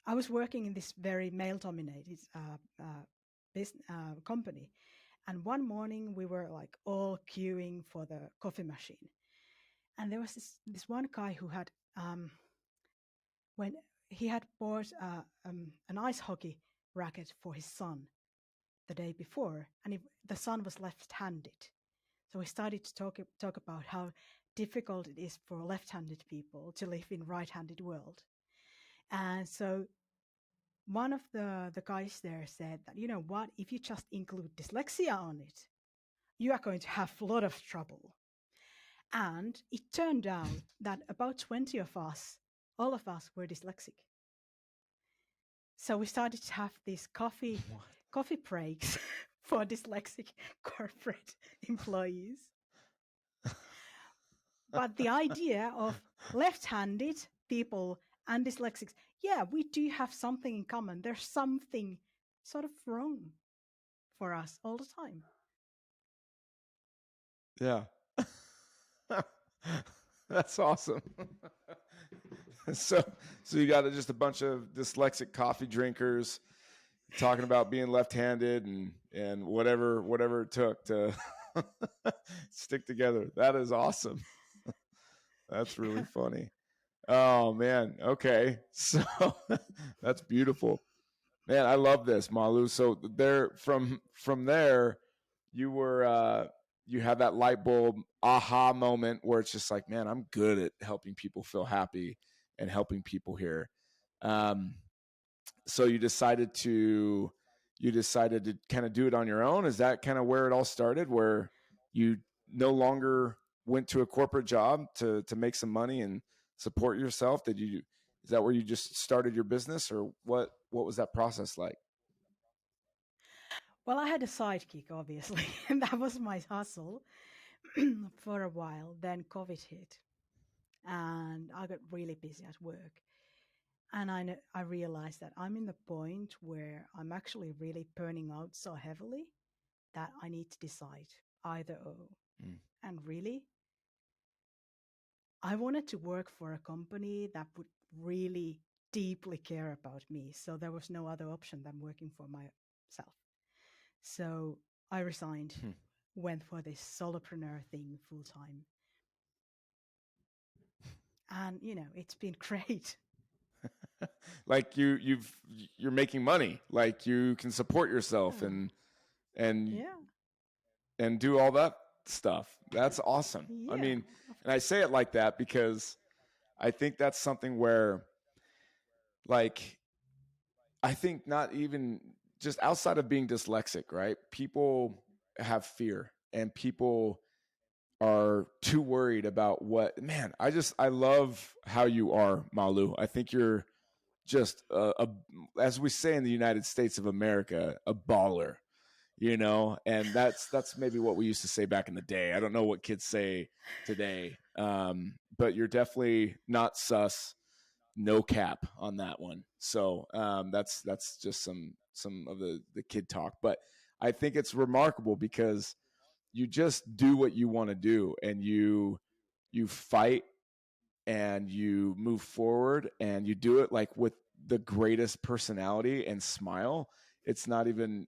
I was working in this very male-dominated company, and one morning we were like all queuing for the coffee machine, and there was this one guy who had when he had bought an ice hockey racket for his son the day before, and the son was left-handed. So we started to talk about how difficult it is for left-handed people to live in right-handed world. And so one of the guys there said that, you know what, if you just include dyslexia on it, you are going to have a lot of trouble. And it turned out that about 20 of us, all of us were dyslexic. So we started to have these coffee breaks for dyslexic corporate employees. But the idea of left-handed people and dyslexics, yeah, we do have something in common. There's something sort of wrong for us all the time. Yeah. That's awesome. so you got just a bunch of dyslexic coffee drinkers talking about being left-handed and whatever it took to stick together. That is awesome. That's really funny. Oh man. Okay. So that's beautiful. Man, I love this, Mallu. So there from there, you were you had that light bulb aha moment where it's just like, man, I'm good at helping people feel happy and helping people here. Um, so you decided to kind of do it on your own. Is that kind of where it all started, where you no longer went to a corporate job to make some money and support yourself? Is that where you just started your business, or what was that process like? Well, I had a sidekick, obviously, and that was my hustle for a while. Then COVID hit, and I got really busy at work. And I realized that I'm in the point where I'm actually really burning out so heavily that I need to decide either or. Mm. And really, I wanted to work for a company that would really deeply care about me. So there was no other option than working for myself. So I resigned, Hmm. went for this solopreneur thing full time. And, it's been great. Like you're making money, like you can support yourself Yeah. and Yeah. and do all that stuff. That's awesome. I Yeah. mean, and I say it like that because I think that's something where, like, I think not even just outside of being dyslexic, right? People have fear and people are too worried about what, man, I love how you are, Mallu. I think you're just as we say in the United States of America, a baller, and that's maybe what we used to say back in the day. I don't know what kids say today, but you're definitely not sus, no cap on that one. So that's just some of the kid talk, but I think it's remarkable because you just do what you want to do, and you fight and you move forward, and you do it like with the greatest personality and smile. It's not even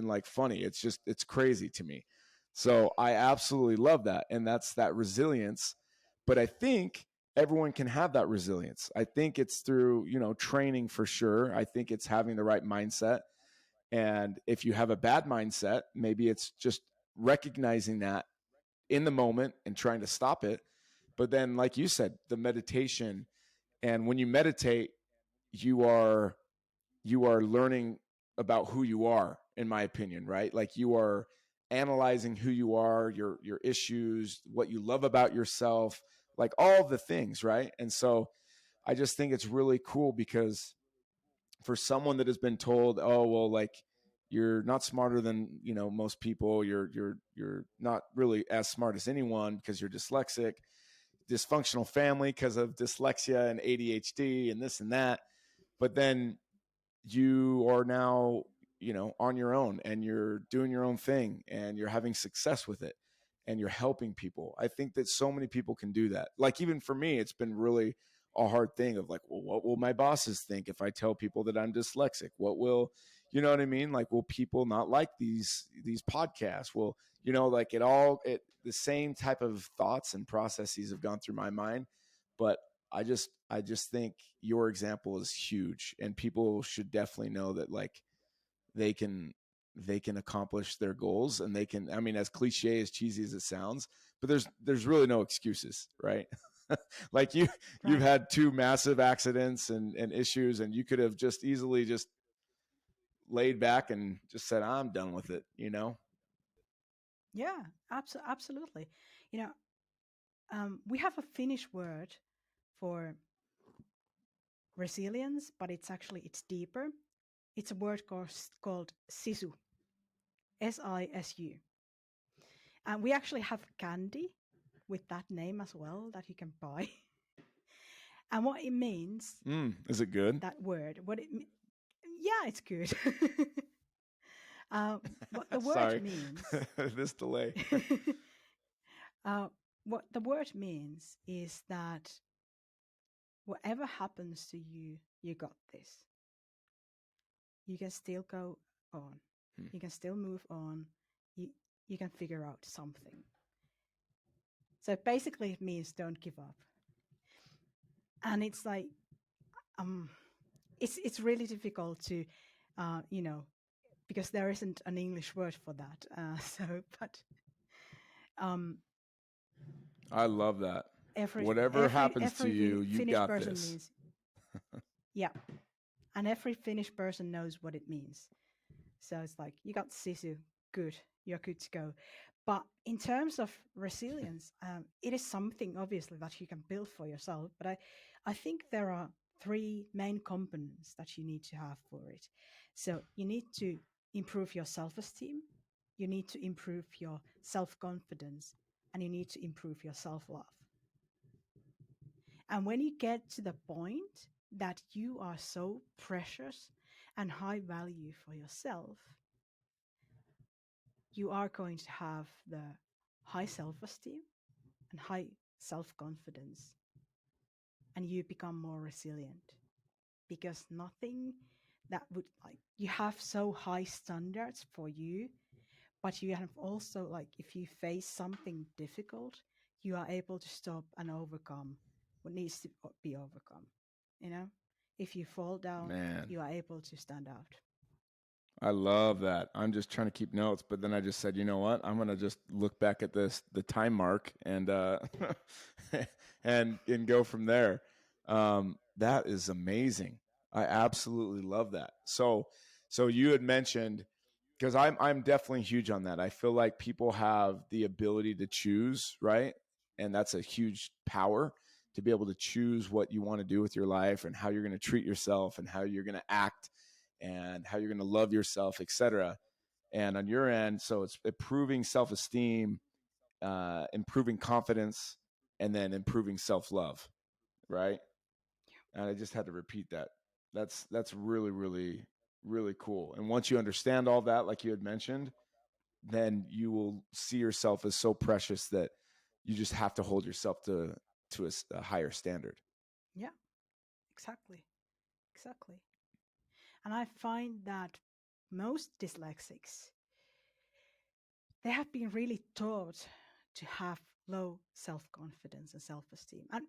like funny. It's crazy to me. So I absolutely love that, and that's that resilience. But I think everyone can have that resilience. I think it's through, training for sure. I think it's having the right mindset. And if you have a bad mindset, maybe it's just recognizing that in the moment and trying to stop it. But then, like you said, the meditation, and when you meditate, you are learning about who you are, in my opinion, right? Like you are analyzing who you are, your issues, what you love about yourself, like all the things, right? And so I just think it's really cool because for someone that has been told, oh well, like you're not smarter than most people, you're not really as smart as anyone because you're dyslexic, dysfunctional family because of dyslexia and ADHD and this and that. But then you are now, on your own, and you're doing your own thing, and you're having success with it, and you're helping people. I think that so many people can do that. Like even for me, it's been really a hard thing of like, well, what will my bosses think if I tell people that I'm dyslexic? What will, you know what I mean? Like, will people not like these podcasts? Will, like the same type of thoughts and processes have gone through my mind. But I just think your example is huge, and people should definitely know that like they can accomplish their goals, and they can, I mean, as cliche, as cheesy as it sounds, but there's really no excuses, right? Like you've Right. had two massive accidents and issues, and you could have just easily just laid back and just said, I'm done with it. Yeah, absolutely. You know, we have a Finnish word for resilience, but it's deeper. It's a word called sisu, SISU. And we actually have candy with that name as well that you can buy. And what it means, Is it good? that word, yeah, it's good. What the word Sorry. means, This delay. uh, what the word means is that whatever happens to you, you got this. You can still go on. Hmm. You can still move on. You you can figure out something. So basically, it means don't give up. And it's like, um, it's really difficult to, you know, because there isn't an English word for that. But um, I love that. every Whatever every happens to every you, you Finnish got person this. means, yeah, and every Finnish person knows what it means. So it's like, you got sisu, good, you're good to go. But in terms of resilience, it is something obviously that you can build for yourself. But I think there are three main components that you need to have for it. So you need to improve your self-esteem, you need to improve your self-confidence, and you need to improve your self-love. And when you get to the point that you are so precious and high value for yourself, you are going to have the high self-esteem and high self-confidence, and you become more resilient, because nothing that would, like, you have so high standards for you, but you have also, like, if you face something difficult, you are able to stop and overcome what needs to be overcome. If you fall down, Man, you are able to stand out. I love that. I'm just trying to keep notes, but then I just said, you know what? I'm gonna just look back at the time mark, and and go from there. That is amazing. I absolutely love that. So you had mentioned, because I'm definitely huge on that. I feel like people have the ability to choose, right? And that's a huge power, to be able to choose what you want to do with your life and how you're going to treat yourself and how you're going to act and how you're going to love yourself, etc. And on your end, so it's improving self-esteem, improving confidence, and then improving self-love, right? And I just had to repeat that. That's really, really, really cool. And once you understand all that, like you had mentioned, then you will see yourself as so precious that you just have to hold yourself to a higher standard. Yeah, exactly. Exactly. And I find that most dyslexics, they have been really taught to have low self-confidence and self-esteem. And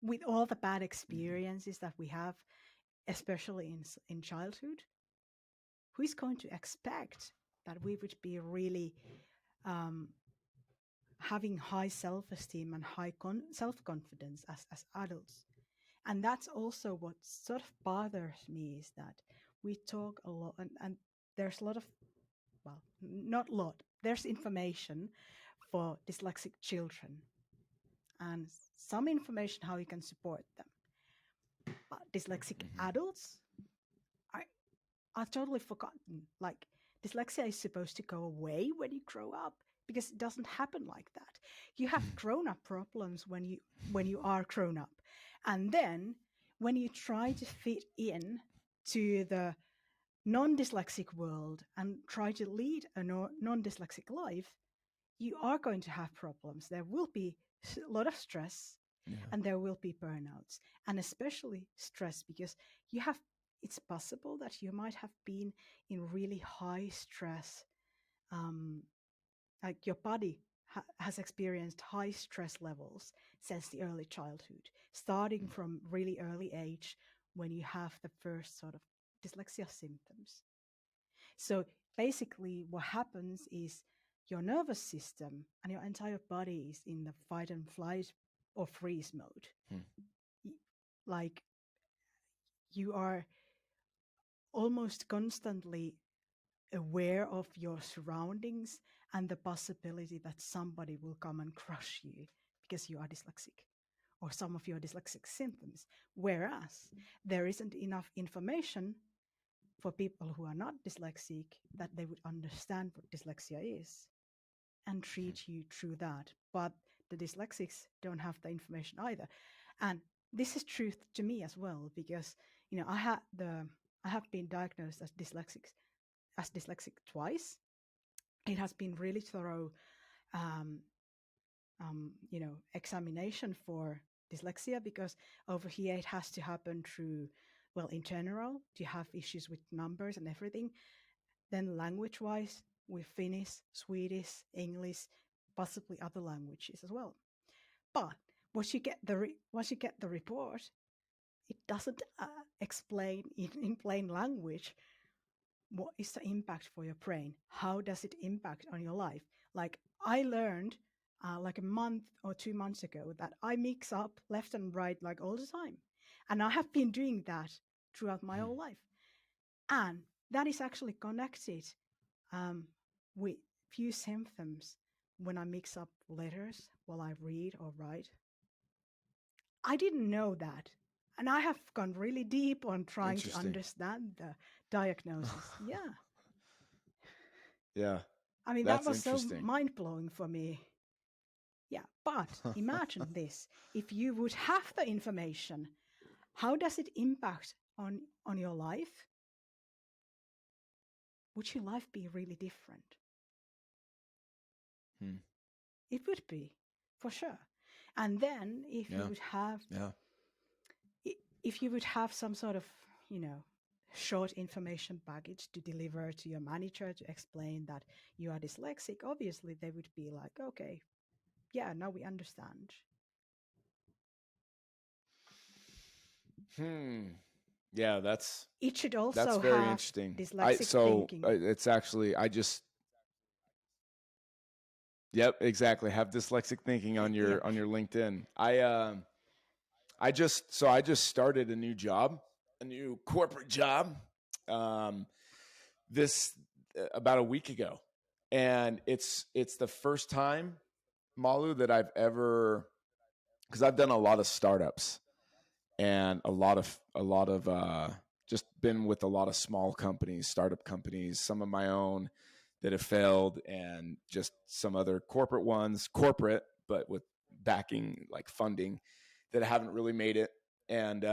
with all the bad experiences that we have, especially in childhood, who is going to expect that we would be really um, having high self-esteem and high self-confidence as adults? And that's also what sort of bothers me, is that we talk a lot, and there's a lot of, well, not a lot, there's information for dyslexic children and some information how you can support them. But dyslexic adults, I've totally forgotten. Like, dyslexia is supposed to go away when you grow up, because it doesn't happen like that. You have grown-up problems when you are grown up, and then when you try to fit in to the non-dyslexic world and try to lead a non-dyslexic life, you are going to have problems. There will be a lot of stress, Yeah. and there will be burnouts, and especially stress, because it's possible that you might have been in really high stress, um, like your body has experienced high stress levels since the early childhood, starting from really early age, when you have the first sort of dyslexia symptoms. So basically what happens is your nervous system and your entire body is in the fight and flight or freeze mode. Like, you are almost constantly aware of your surroundings and the possibility that somebody will come and crush you because you are dyslexic, or some of your dyslexic symptoms. Whereas there isn't enough information for people who are not dyslexic that they would understand what dyslexia is and treat you through that. But the dyslexics don't have the information either. And this is truth to me as well, because I have been diagnosed as dyslexic twice. It has been really thorough um, examination for dyslexia, because over here it has to happen through, well, in general, you have issues with numbers and everything. Then language-wise, with Finnish, Swedish, English, possibly other languages as well. But once you get the report, it doesn't explain in plain language what is the impact for your brain. How does it impact on your life? Like, I learned like a month or 2 months ago that I mix up left and right like all the time, and I have been doing that throughout my whole life, and that is actually connected with few symptoms when I mix up letters while I read or write. I didn't know that And I have gone really deep on trying to Interesting. understand the diagnosis. Yeah. Yeah, I mean, that that's was so interesting. mind blowing for me. Yeah. But imagine this, if you would have the information, how does it impact on your life? Would your life be really different? Hmm. It would be, for sure. And then Yeah, yeah. if you would have some sort of, you know, short information package to deliver to your manager to explain that you are dyslexic, obviously they would be like, okay, yeah, now we understand. Hmm. Yeah, It should that's also very have interesting. dyslexic thinking. It's actually I just yep, exactly. Have dyslexic thinking Yep. on your LinkedIn. I just started a new job, a new corporate job. Um this about a week ago. And it's the first time, Malu, that I've ever, because I've done a lot of startups and a lot of just been with a lot of small companies, startup companies, some of my own that have failed, and just some other corporate ones, corporate but with backing, like funding, that haven't really made it. And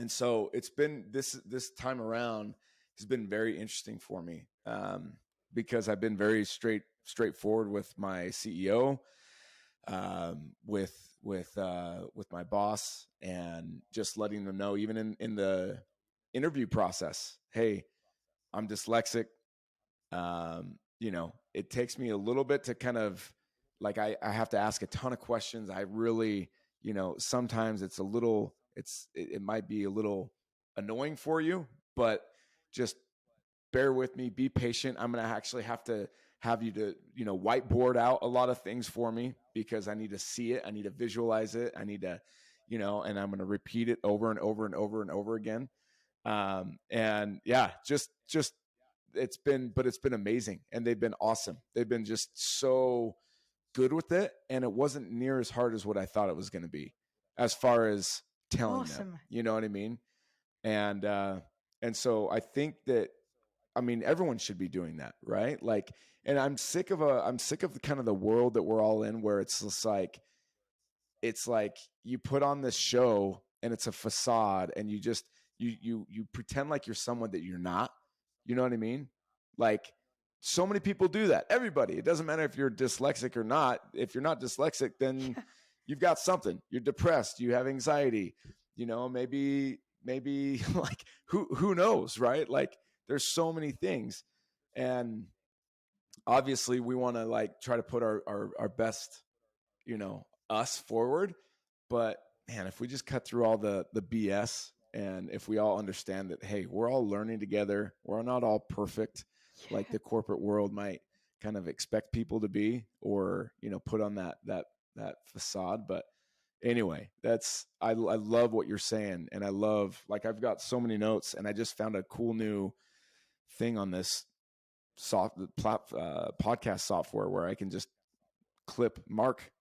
so it's been this time around has been very interesting for me, because I've been very straightforward with my CEO, with my boss, and just letting them know, even in the interview process, hey, I'm dyslexic. It takes me a little bit to kind of, like, I have to ask a ton of questions. I really, sometimes it might be a little annoying for you, but just bear with me, be patient. I'm going to actually have to have you to, whiteboard out a lot of things for me, because I need to see it. I need to visualize it. I need to, and I'm going to repeat it over and over and over and over again. And yeah, just it's been amazing, and they've been awesome. They've been just so good with it, and it wasn't near as hard as what I thought it was going to be, as far as telling them, Awesome. you know what I mean? And so I think that, I mean, everyone should be doing that, right? Like, and I'm sick of the kind of the world that we're all in, where it's just like, it's like you put on this show and it's a facade, and you just you pretend like you're someone that you're not. You know what I mean? Like, so many people do that. Everybody. It doesn't matter if you're dyslexic or not. If you're not dyslexic, then Yeah. you've got something. You're depressed, you have anxiety, maybe like, who knows, right? Like, there's so many things. And obviously we want to, like, try to put our best, us forward. But man, if we just cut through all the BS, and if we all understand that, hey, we're all learning together, we're not all perfect, like Yeah. the corporate world might kind of expect people to be, or put on that facade. But anyway, I love what you're saying, and I love, like, I've got so many notes, and I just found a cool new thing on this podcast software, where I can just clip mark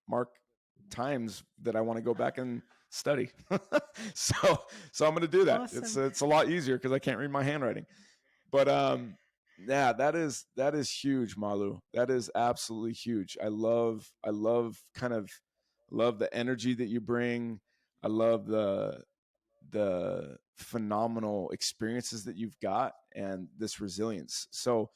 times that I want to go back and study. so so I'm going to do that. Awesome. It's a lot easier because I can't read my handwriting. But yeah, that is huge, Malu. That is absolutely huge. I love kind of love the energy that you bring. I love the phenomenal experiences that you've got, and this resilience. So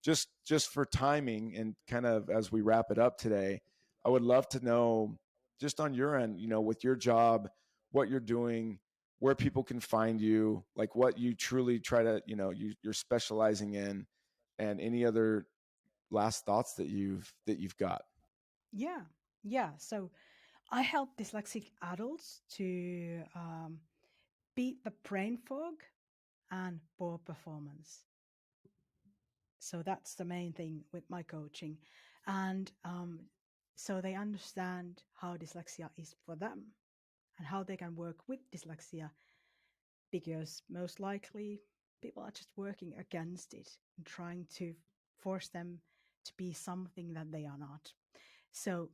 just for timing, and kind of as we wrap it up today, I would love to know, just on your end, with your job, what you're doing, where people can find you, like what you truly try to, you're specializing in, and any other last thoughts that you've got. Yeah. Yeah. So I help dyslexic adults to beat the brain fog and poor performance. So that's the main thing with my coaching. And so they understand how dyslexia is for them and how they can work with dyslexia, because most likely people are just working against it and trying to force them to be something that they are not. So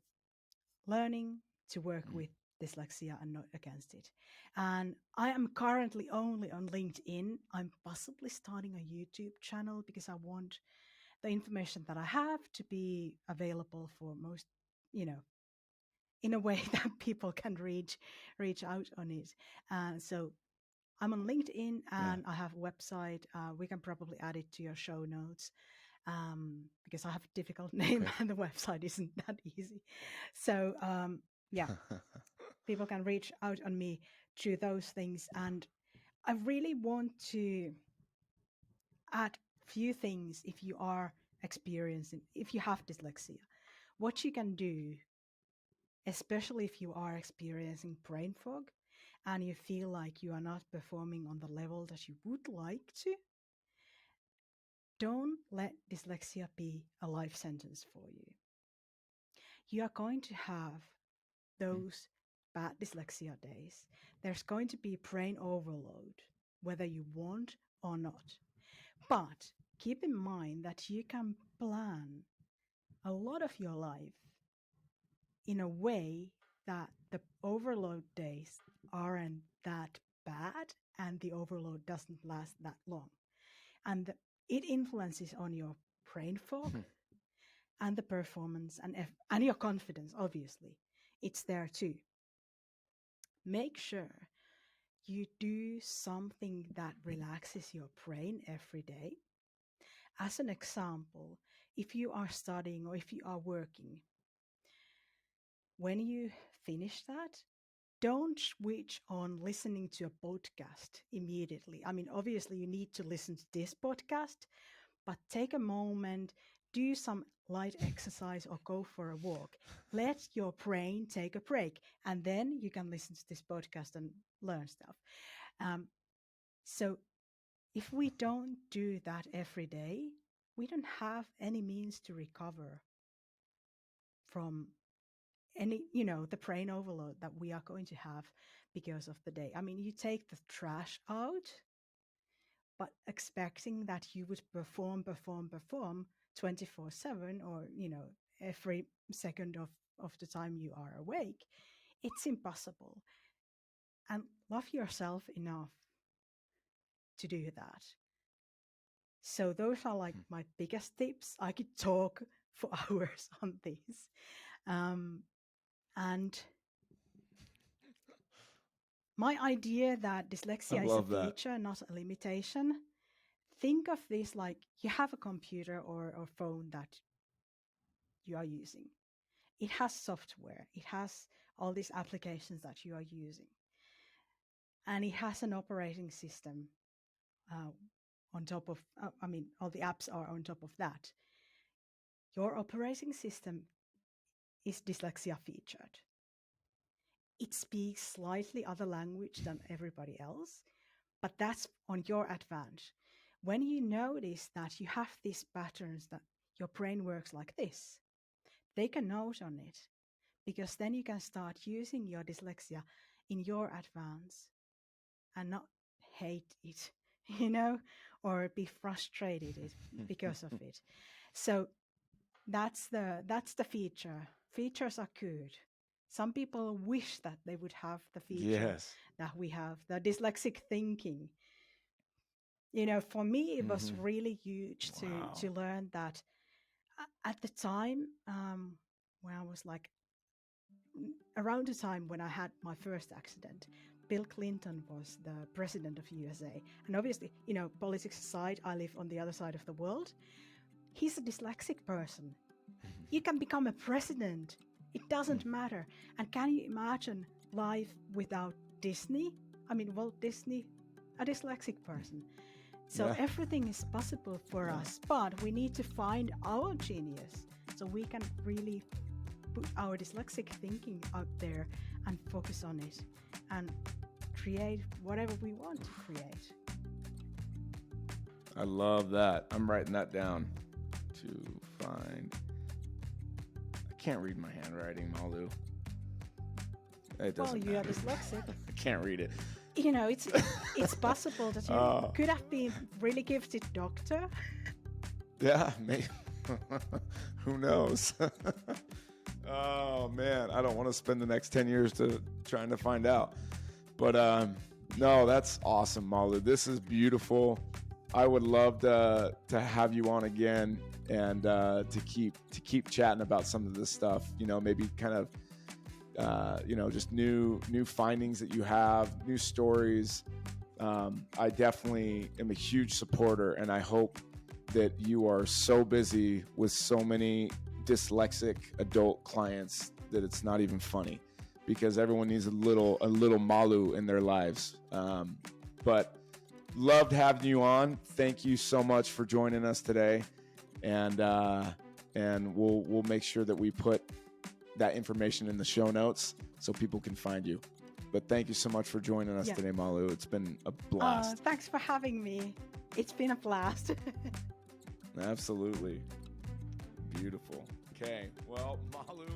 learning to work Mm. with dyslexia and not against it. And I am currently only on LinkedIn. I'm possibly starting a YouTube channel because I want the information that I have to be available for most, in a way that people can reach out on it. So I'm on LinkedIn and I have a website. We can probably add it to your show notes because I have a difficult name and the website isn't that easy. So people can reach out on me through those things. And I really want to add few things if you have dyslexia, what you can do, especially if you are experiencing brain fog and you feel like you are not performing on the level that you would like to. Don't let dyslexia be a life sentence for you. You are going to have those bad dyslexia days. There's going to be brain overload, whether you want or not. But keep in mind that you can plan a lot of your life in a way that the overload days aren't that bad and the overload doesn't last that long. And it influences on your brain fog and the performance and your confidence, obviously. It's there too. Make sure you do something that relaxes your brain every day. As an example, if you are studying or if you are working, when you finish that, don't switch on listening to a podcast immediately. I mean, obviously, you need to listen to this podcast, but take a moment, do some light exercise or go for a walk. Let your brain take a break, and then you can listen to this podcast and learn stuff. So if we don't do that every day, we don't have any means to recover from the brain overload that we are going to have because of the day. I mean, you take the trash out, but expecting that you would perform 24/7 or, every second of the time you are awake, it's impossible. And love yourself enough to do that. So those are like my biggest tips. I could talk for hours on this. And my idea that dyslexia is a feature, not a limitation. Think of this like you have a computer or phone that you are using. It has software. It has all these applications that you are using. And it has an operating system on top of, all the apps are on top of that. Your operating system is dyslexia featured. It speaks slightly other language than everybody else, but that's on your advantage. When you notice that you have these patterns that your brain works like this, take a note on it, because then you can start using your dyslexia in your advance and not hate it, or be frustrated because of it. So that's the feature. Features are good. Some people wish that they would have the feature that we have, the dyslexic thinking. For me, it was really huge to learn that at the time, when I was like, around the time when I had my first accident, Bill Clinton was the president of USA. And obviously, politics aside, I live on the other side of the world. He's a dyslexic person. You can become a president. It doesn't matter. And can you imagine life without Disney? I mean, Walt Disney, a dyslexic person. So everything is possible for us, but we need to find our genius so we can really put our dyslexic thinking out there and focus on it and create whatever we want to create. I love that. I'm writing that down to find. I can't read my handwriting, Mallu. It doesn't you matter. are dyslexic. I can't read it. It's possible that you could have been really gifted doctor. Yeah, maybe. Who knows? Oh man, I don't want to spend the next 10 years trying to find out. But no, that's awesome, Mallu. This is beautiful. I would love to have you on again and to keep chatting about some of this stuff. You know, maybe kind of just new findings that you have, new stories. I definitely am a huge supporter, and I hope that you are so busy with so many dyslexic adult clients that it's not even funny, because everyone needs a little Mallu in their lives. But loved having you on. Thank you so much for joining us today, and we'll make sure that we put that information in the show notes so people can find you. But thank you so much for joining us today, Mallu. It's been a blast. Thanks for having me. It's been a blast. Absolutely. Beautiful. Okay. Well, Mallu,